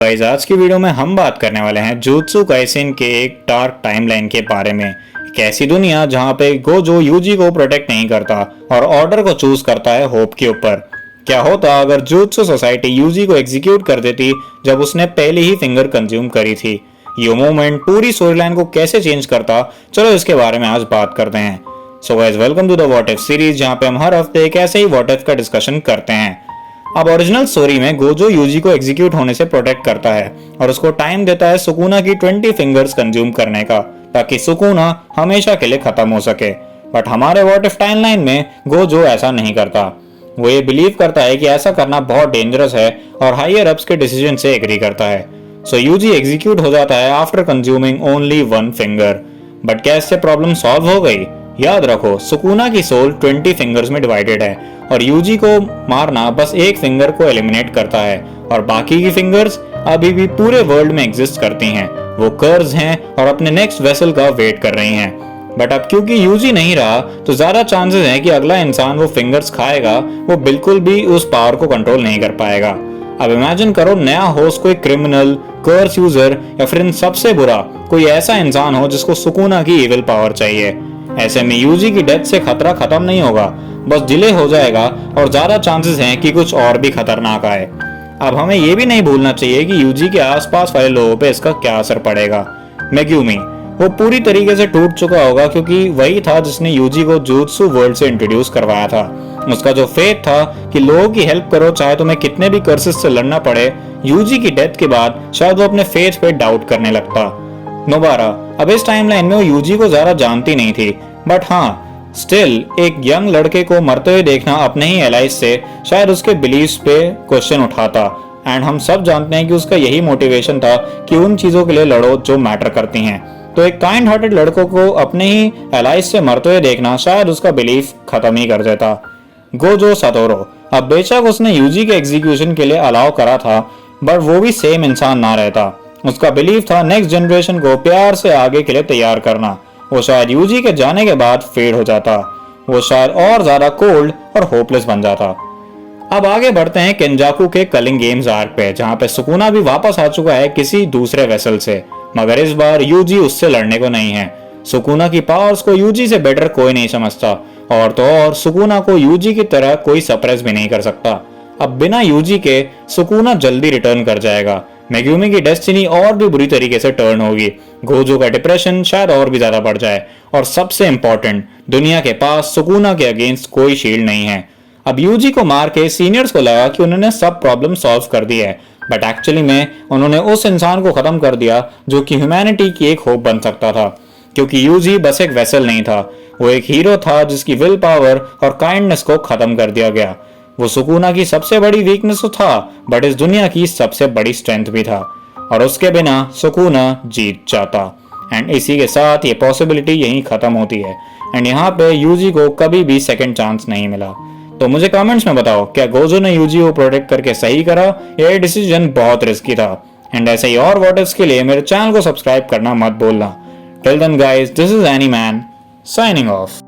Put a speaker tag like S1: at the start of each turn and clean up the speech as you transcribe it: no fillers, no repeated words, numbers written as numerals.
S1: Guys आज की video में हम बात करने वाले हैं जुत्सु काइसेन के एक डार्क टाइमलाइन के बारे में। एक ऐसी दुनिया जहां पे गोजो यूजी को प्रोटेक्ट नहीं करता और ऑर्डर को चूज करता है होप के ऊपर। क्या होता अगर जुत्सु सोसाइटी यूजी को एग्जीक्यूट कर देती जब उसने पहली ही फिंगर कंज्यूम करी थी। ये मोमेंट पूरी स्टोरी लाइन को कैसे चेंज करता, चलो इसके बारे में आज बात करते हैं। So guys welcome to the what if series, जहां पे हम हर हफ्ते एक ऐसे ही व्हाट इफ का डिस्कशन करते हैं। अब ओरिजिनल स्टोरी में गोजो यूजी को एग्जीक्यूट होने से प्रोटेक्ट करता है और उसको टाइम देता है सुकुना की 20 फिंगर्स कंज्यूम करने का, ताकि सुकुना हमेशा के लिए खत्म हो सके। बट हमारे व्हाट इफ टाइमलाइन में गोजो ऐसा नहीं करता। वो ये बिलीव करता है कि ऐसा करना बहुत डेंजरस है और हायर अप्स के डिसीजन से एग्री करता है। सो यूजी एग्जीक्यूट हो जाता है after consuming only 1 finger. But क्या इससे प्रॉब्लम सॉल्व हो गई? याद रखो, सुकुना की सोल 20 फिंगर्स में डिवाइडेड है और यूजी को मारना बस एक फिंगर को एलिमिनेट करता है और बाकी की फिंगर्स अभी भी पूरे वर्ल्ड में एग्जिस्ट करती हैं। वो कर्व्स हैं और अपने नेक्स्ट वेसल का वेट कर रही हैं। बट अब क्योंकि यूजी नहीं रहा तो ज्यादा चांसेस हैं कि अगला इंसान वो फिंगर्स खाएगा वो बिल्कुल भी उस पावर को कंट्रोल नहीं कर पाएगा। अब इमेजिन करो नया होस्ट कोई क्रिमिनल, कर्स यूजर या फिर इन सबसे बुरा कोई ऐसा इंसान हो जिसको सुकुना की इविल पावर चाहिए। ऐसे में यूजी की डेथ से खतरा खत्म नहीं होगा, बस डिले हो जाएगा और ज्यादा चांसेस हैं कि कुछ और भी खतरनाक आए। अब हमें ये भी नहीं भूलना चाहिए कि यूजी के आसपास वाले लोगों पे इसका क्या असर पड़ेगा। मेग्यूमी वो पूरी तरीके से टूट चुका होगा क्योंकि वही था जिसने यूजी को जुत्सु वर्ल्ड से इंट्रोड्यूस करवाया था। उसका जो फेथ था कि लोगों की हेल्प करो चाहे तुम्हें कितने भी कर्सेस से लड़ना पड़े, यूजी की डेथ के बाद शायद वो अपने फेथ पे डाउट करने लगता। नोबारा अब इस टाइमलाइन में वो यूजी को ज्यादा जानती नहीं थी, बट हाँ स्टिल एक यंग लड़के को मरते हुए देखना अपने ही एलाइज से शायद उसके बिलीव्स पे क्वेश्चन उठाता। एंड हम सब जानते हैं कि उसका यही मोटिवेशन था कि उन चीजों के लिए लड़ो जो मैटर करती हैं। तो एक काइंड हार्टेड लड़कों को अपने ही एलाइज से मरते हुए देखना शायद उसका बिलीफ खत्म ही कर देता। गोजो सतोरो अब बेशक उसने यूजी के एग्जीक्यूशन के लिए अलाउ करा था, बट वो भी सेम इंसान ना रहता। उसका बिलीफ था नेक्स्ट जनरेशन को प्यार से आगे के लिए तैयार करना। वो शायद यूजी के जाने के बाद फेड हो जाता। वो शायद और ज्यादा कोल्ड और होपलेस बन जाता। अब आगे बढ़ते हैं केंजाकू के कलिंग गेम्स आर्क पे, जहां पे सुकुना भी वापस आ चुका है किसी दूसरे वेसल से, मगर इस बार यूजी उससे लड़ने को नहीं है। सुकुना की पावर्स को यूजी से बेटर कोई नहीं समझता और तो और सुकुना को यूजी की तरह कोई सप्रेस भी नहीं कर सकता। अब बिना यूजी के सुकुना जल्दी रिटर्न कर जाएगा। मेग्यूमी की डेस्टिनी और भी बुरी तरीके से टर्न होगी। गोजो का डिप्रेशन शायद और भी ज्यादा बढ़ जाए और सबसे इंपॉर्टेंट, दुनिया के पास सुकुना के अगेंस्ट कोई शील्ड नहीं है। अब यूजी को मार के सीनियर्स को लगा कि उन्होंने सब प्रॉब्लम सॉल्व कर दी है, बट एक्चुअली में उन्होंने उस इंसान को खत्म कर दिया जो कि ह्यूमैनिटी की एक होप बन सकता था। क्योंकि यूजी बस एक वेसल नहीं था, वो एक हीरो था जिसकी विल पावर और काइंडनेस को खत्म कर दिया गया। वो सुकुना की सबसे बड़ी वीकनेस तो था, बट इस दुनिया की सबसे बड़ी स्ट्रेंथ भी था और उसके बिना सुकुना जीत जाता। एंड इसी के साथ ये पॉसिबिलिटी यहीं खत्म होती है एंड यहाँ पे यूजी को कभी भी सेकंड चांस नहीं मिला। तो मुझे कमेंट्स में बताओ, क्या गोजो ने यूजी को प्रोटेक्ट करके सही करा या ये डिसीजन बहुत रिस्की था? एंड ऐसे ही और व्हाट इफ्स के लिए मेरे चैनल को सब्सक्राइब करना मत भूलना। Till then guys, this is any man signing of.